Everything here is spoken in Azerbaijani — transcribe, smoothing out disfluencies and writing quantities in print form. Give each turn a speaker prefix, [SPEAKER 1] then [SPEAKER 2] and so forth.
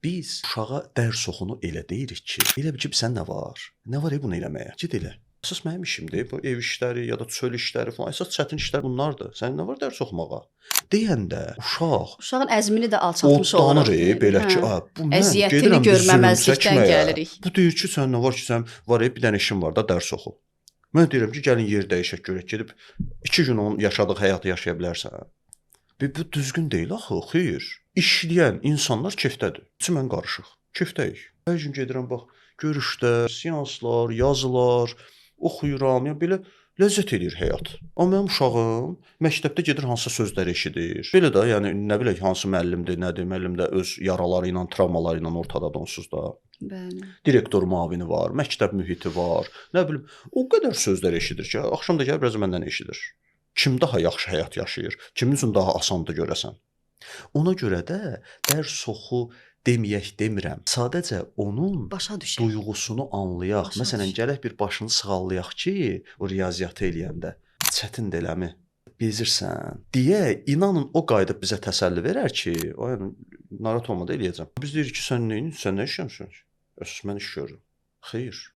[SPEAKER 1] Biz uşağa dərs oxunu elə deyirik ki, elə bil ki, sən nə var? Nə var bunu eləməyə? Get elə. Əsas mənim işimdir. Bu ev işləri ya da çöl işləri falan. Əsas çətin işlər bunlardır. Sən nə var dərs oxumağa? Deyəndə
[SPEAKER 2] Uşağın əzmini də alçaltmış
[SPEAKER 1] odlanır
[SPEAKER 2] oluruq.
[SPEAKER 1] belə ki, bu mən
[SPEAKER 2] Əziyyətini
[SPEAKER 1] gedirəm bir zülm
[SPEAKER 2] görməməzlikdən
[SPEAKER 1] çəkməyə.
[SPEAKER 2] gəlirik.
[SPEAKER 1] Bu deyir ki, sən nə var ki, sən var bir dənə işin var da dərs oxu. Mən deyirəm ki, gəlin yer dəyişək görək. Gedib 2 gün onun yaşadığı həyatı yaşaya bilərsən. Bu düzgün deyil axı, xeyr. İşləyən insanlar kefdədir. Mən qarışıq. Kefdəyik. Hər gün gedirəm bax, görüşlər, seanslar, yazılar, oxuyuram. Yəni belə ləzzət eləyir həyat. Amma mənim uşağım məktəbdə gedir hansısa sözləri eşidir. Belə də, yəni nə bilək hansı müəllimdir, nədir, müəllim də öz yaraları ilə, travmaları ilə ortadadır onsuz da.
[SPEAKER 2] Bəli.
[SPEAKER 1] Direktor müavini var, məktəb mühiti var. Nə bilim, o qədər sözlər eşidir ki, axşam da gəlir biraz məndən eşidir. Kim daha yaxşı həyat yaşayır? Kimin üçün daha asandır görəsən? Ona görə də dərs oxu deməyək demirəm. Sadəcə onun
[SPEAKER 2] Başa düşək.
[SPEAKER 1] duyğusunu anlayaq.
[SPEAKER 2] Başa
[SPEAKER 1] Məsələn,
[SPEAKER 2] düşək.
[SPEAKER 1] gələk bir başını sığallayaq ki, o riyaziyyatı eləyəndə çətindir eləmi? Bezirsən deyə inanın o qayıdıb bizə təsəlli verər ki, yəni narahat olma da eləyəcəm. Biz deyirik ki, sən nə edirsən, sən nə işləmirsən? Əsas mən iş görürəm. Xeyr.